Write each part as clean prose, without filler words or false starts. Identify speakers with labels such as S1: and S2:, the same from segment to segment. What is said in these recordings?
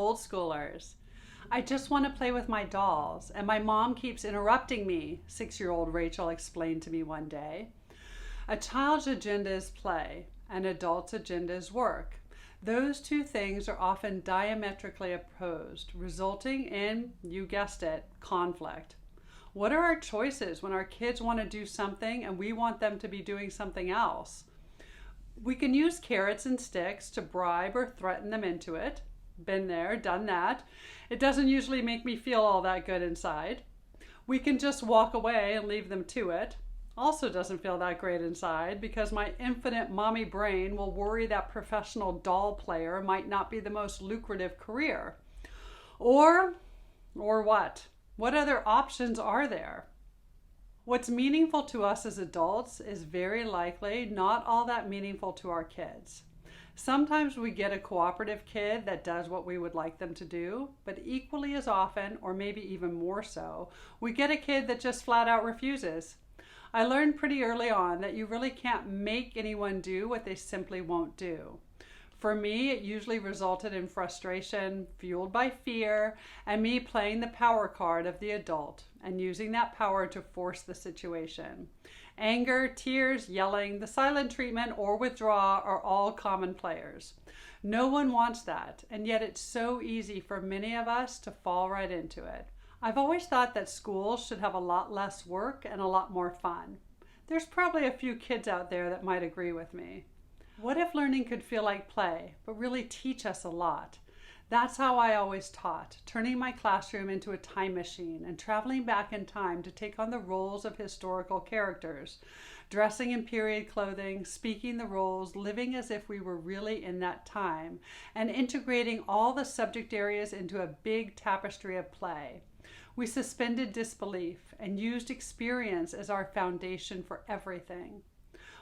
S1: old schoolers. I just want to play with my dolls, and my mom keeps interrupting me, 6-year-old Rachel explained to me one day. A child's agenda is play, an adult's agenda is work. Those two things are often diametrically opposed, resulting in, you guessed it, conflict. What are our choices when our kids want to do something and we want them to be doing something else? We can use carrots and sticks to bribe or threaten them into it. Been there, done that. It doesn't usually make me feel all that good inside. We can just walk away and leave them to it. Also doesn't feel that great inside because my infinite mommy brain will worry that professional doll player might not be the most lucrative career. Or what? What other options are there? What's meaningful to us as adults is very likely not all that meaningful to our kids. Sometimes we get a cooperative kid that does what we would like them to do, but equally as often, or maybe even more so, we get a kid that just flat out refuses. I learned pretty early on that you really can't make anyone do what they simply won't do. For me, it usually resulted in frustration, fueled by fear, and me playing the power card of the adult and using that power to force the situation. Anger, tears, yelling, the silent treatment, or withdraw are all common players. No one wants that, and yet it's so easy for many of us to fall right into it. I've always thought that schools should have a lot less work and a lot more fun. There's probably a few kids out there that might agree with me. What if learning could feel like play, but really teach us a lot? That's how I always taught, turning my classroom into a time machine and traveling back in time to take on the roles of historical characters, dressing in period clothing, speaking the roles, living as if we were really in that time, and integrating all the subject areas into a big tapestry of play. We suspended disbelief and used experience as our foundation for everything.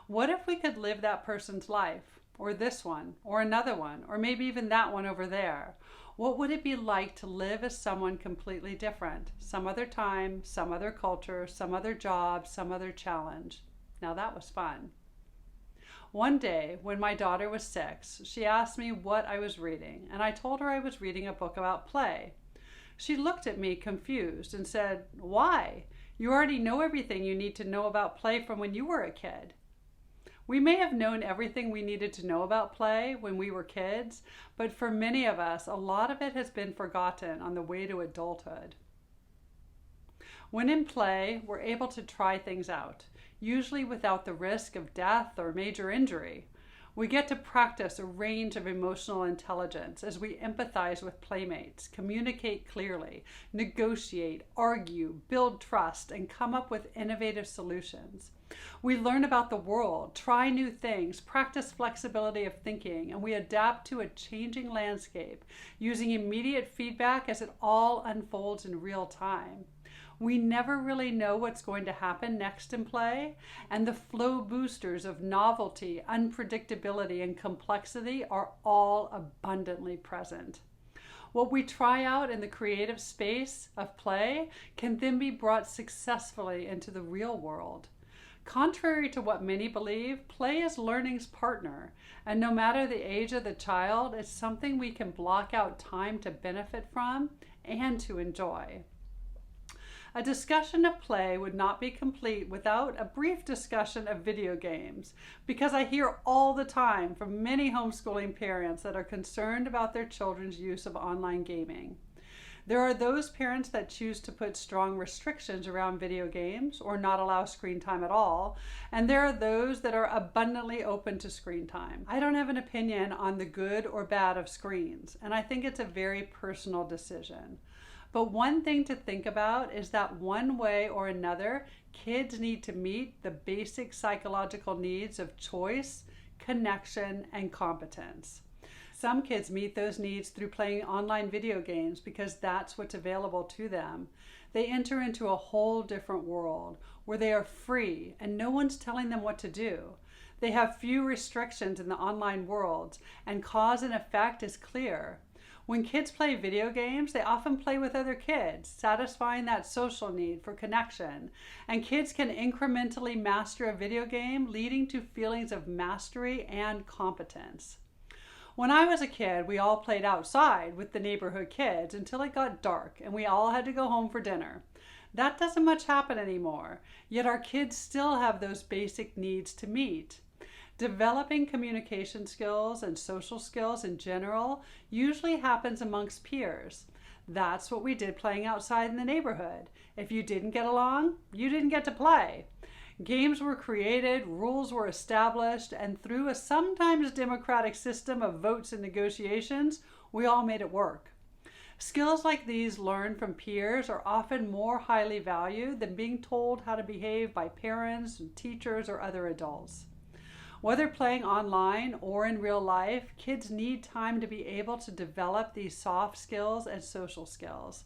S1: What if we could live that person's life, or this one, or another one, or maybe even that one over there? What would it be like to live as someone completely different? Some other time, some other culture, some other job, some other challenge. Now that was fun. One day, when my daughter was 6, she asked me what I was reading, and I told her I was reading a book about play. She looked at me confused and said, "Why? You already know everything you need to know about play from when you were a kid." We may have known everything we needed to know about play when we were kids, but for many of us, a lot of it has been forgotten on the way to adulthood. When in play, we're able to try things out, usually without the risk of death or major injury. We get to practice a range of emotional intelligence as we empathize with playmates, communicate clearly, negotiate, argue, build trust, and come up with innovative solutions. We learn about the world, try new things, practice flexibility of thinking, and we adapt to a changing landscape using immediate feedback as it all unfolds in real time. We never really know what's going to happen next in play, and the flow boosters of novelty, unpredictability, and complexity are all abundantly present. What we try out in the creative space of play can then be brought successfully into the real world. Contrary to what many believe, play is learning's partner, and no matter the age of the child, it's something we can block out time to benefit from and to enjoy. A discussion of play would not be complete without a brief discussion of video games, because I hear all the time from many homeschooling parents that are concerned about their children's use of online gaming. There are those parents that choose to put strong restrictions around video games or not allow screen time at all, and there are those that are abundantly open to screen time. I don't have an opinion on the good or bad of screens, and I think it's a very personal decision. But one thing to think about is that one way or another, kids need to meet the basic psychological needs of choice, connection, and competence. Some kids meet those needs through playing online video games because that's what's available to them. They enter into a whole different world where they are free and no one's telling them what to do. They have few restrictions in the online world, and cause and effect is clear. When kids play video games, they often play with other kids, satisfying that social need for connection. And kids can incrementally master a video game, leading to feelings of mastery and competence. When I was a kid, we all played outside with the neighborhood kids until it got dark and we all had to go home for dinner. That doesn't much happen anymore, yet our kids still have those basic needs to meet. Developing communication skills and social skills in general usually happens amongst peers. That's what we did playing outside in the neighborhood. If you didn't get along, you didn't get to play. Games were created, rules were established, and through a sometimes democratic system of votes and negotiations, we all made it work. Skills like these learned from peers are often more highly valued than being told how to behave by parents, teachers, or other adults. Whether playing online or in real life, kids need time to be able to develop these soft skills and social skills.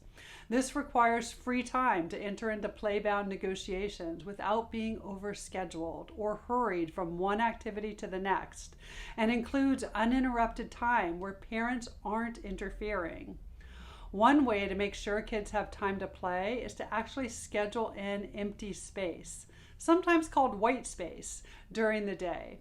S1: This requires free time to enter into play-bound negotiations without being overscheduled or hurried from one activity to the next, and includes uninterrupted time where parents aren't interfering. One way to make sure kids have time to play is to actually schedule in empty space, sometimes called white space, during the day.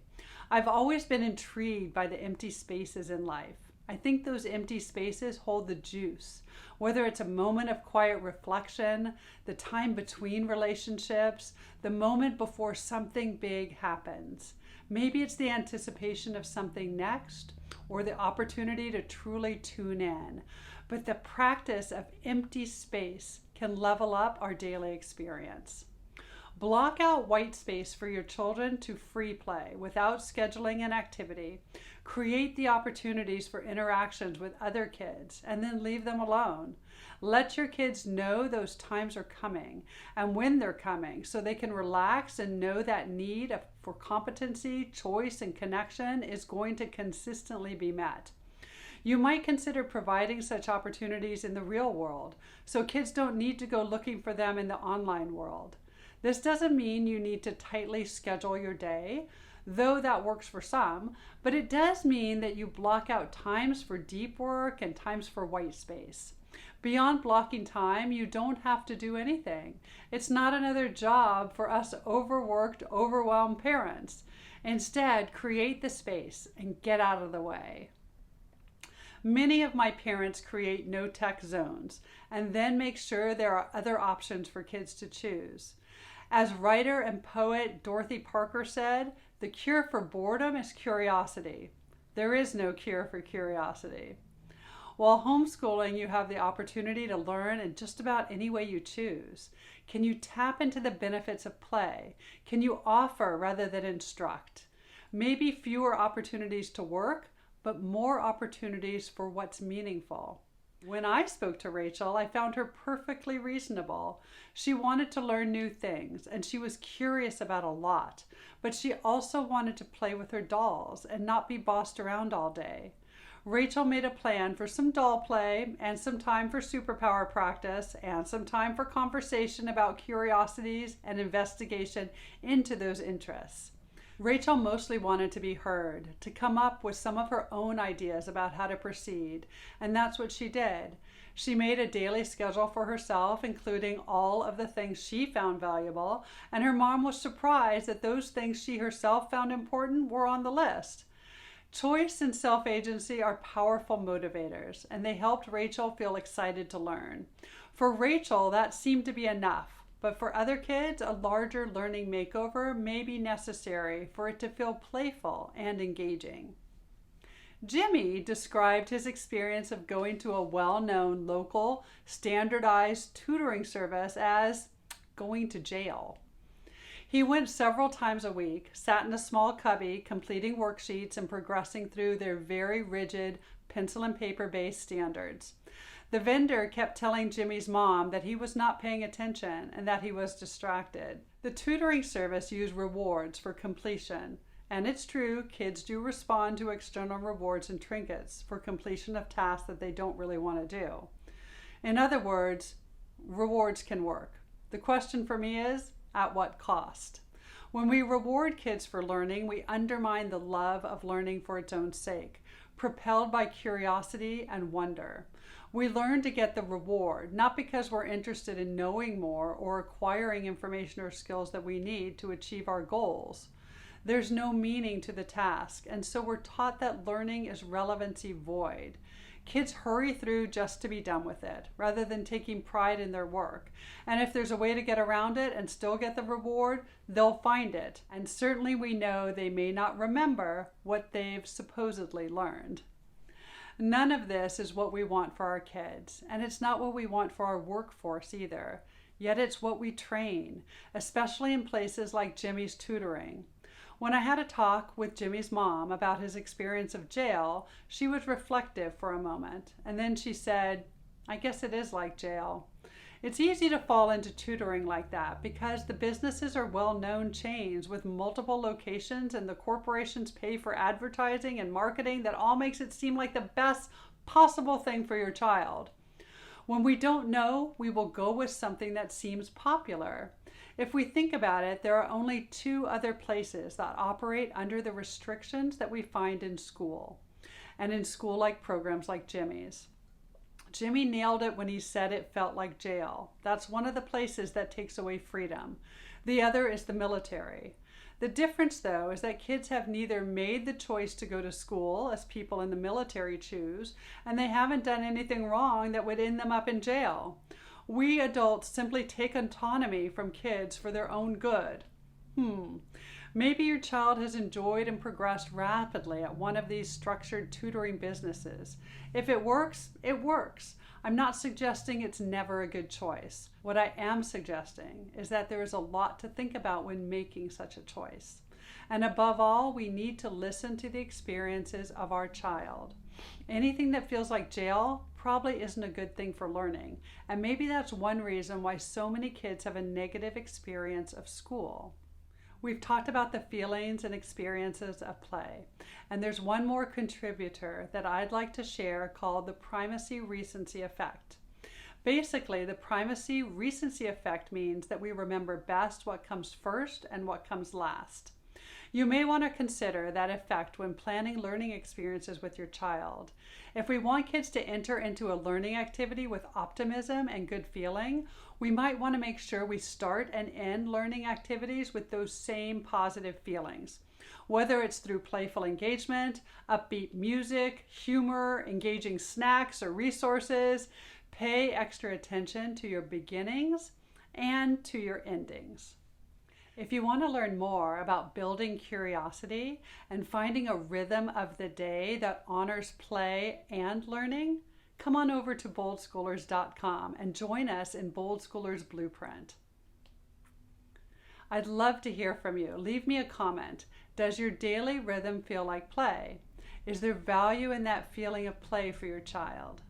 S1: I've always been intrigued by the empty spaces in life. I think those empty spaces hold the juice, whether it's a moment of quiet reflection, the time between relationships, the moment before something big happens. Maybe it's the anticipation of something next, or the opportunity to truly tune in. But the practice of empty space can level up our daily experience. Block out white space for your children to free play without scheduling an activity. Create the opportunities for interactions with other kids and then leave them alone. Let your kids know those times are coming and when they're coming so they can relax and know that need for competency, choice, and connection is going to consistently be met. You might consider providing such opportunities in the real world so kids don't need to go looking for them in the online world. This doesn't mean you need to tightly schedule your day, though that works for some, but it does mean that you block out times for deep work and times for white space. Beyond blocking time, you don't have to do anything. It's not another job for us overworked, overwhelmed parents. Instead, create the space and get out of the way. Many of my parents create no-tech zones and then make sure there are other options for kids to choose. As writer and poet Dorothy Parker said, the cure for boredom is curiosity. There is no cure for curiosity. While homeschooling, you have the opportunity to learn in just about any way you choose. Can you tap into the benefits of play? Can you offer rather than instruct? Maybe fewer opportunities to work, but more opportunities for what's meaningful. When I spoke to Rachel, I found her perfectly reasonable. She wanted to learn new things, and she was curious about a lot, but she also wanted to play with her dolls and not be bossed around all day. Rachel made a plan for some doll play and some time for superpower practice and some time for conversation about curiosities and investigation into those interests. Rachel mostly wanted to be heard, to come up with some of her own ideas about how to proceed, and that's what she did. She made a daily schedule for herself, including all of the things she found valuable, and her mom was surprised that those things she herself found important were on the list. Choice and self-agency are powerful motivators, and they helped Rachel feel excited to learn. For Rachel, that seemed to be enough. But for other kids, a larger learning makeover may be necessary for it to feel playful and engaging. Jimmy described his experience of going to a well-known local standardized tutoring service as going to jail. He went several times a week, sat in a small cubby, completing worksheets and progressing through their very rigid pencil and paper-based standards. The vendor kept telling Jimmy's mom that he was not paying attention and that he was distracted. The tutoring service used rewards for completion, and it's true, kids do respond to external rewards and trinkets for completion of tasks that they don't really want to do. In other words, rewards can work. The question for me is, at what cost? When we reward kids for learning, we undermine the love of learning for its own sake, propelled by curiosity and wonder. We learn to get the reward, not because we're interested in knowing more or acquiring information or skills that we need to achieve our goals. There's no meaning to the task, and so we're taught that learning is relevancy void. Kids hurry through just to be done with it, rather than taking pride in their work. And if there's a way to get around it and still get the reward, they'll find it. And certainly we know they may not remember what they've supposedly learned. None of this is what we want for our kids, and it's not what we want for our workforce either. Yet it's what we train, especially in places like Jimmy's tutoring. When I had a talk with Jimmy's mom about his experience of jail, she was reflective for a moment, and then she said, "I guess it is like jail." It's easy to fall into tutoring like that because the businesses are well-known chains with multiple locations, and the corporations pay for advertising and marketing that all makes it seem like the best possible thing for your child. When we don't know, we will go with something that seems popular. If we think about it, there are only two other places that operate under the restrictions that we find in school, and in school-like programs like Jimmy's. Jimmy nailed it when he said it felt like jail. That's one of the places that takes away freedom. The other is the military. The difference, though, is that kids have neither made the choice to go to school, as people in the military choose, and they haven't done anything wrong that would end them up in jail. We adults simply take autonomy from kids for their own good. Maybe your child has enjoyed and progressed rapidly at one of these structured tutoring businesses. If it works, it works. I'm not suggesting it's never a good choice. What I am suggesting is that there is a lot to think about when making such a choice. And above all, we need to listen to the experiences of our child. Anything that feels like jail probably isn't a good thing for learning. And maybe that's one reason why so many kids have a negative experience of school. We've talked about the feelings and experiences of play, and there's one more contributor that I'd like to share called the primacy recency effect. Basically, the primacy recency effect means that we remember best what comes first and what comes last. You may want to consider that effect when planning learning experiences with your child. If we want kids to enter into a learning activity with optimism and good feeling, we might want to make sure we start and end learning activities with those same positive feelings. Whether it's through playful engagement, upbeat music, humor, engaging snacks or resources, pay extra attention to your beginnings and to your endings. If you want to learn more about building curiosity and finding a rhythm of the day that honors play and learning, come on over to boldschoolers.com and join us in Bold Schoolers Blueprint. I'd love to hear from you. Leave me a comment. Does your daily rhythm feel like play? Is there value in that feeling of play for your child?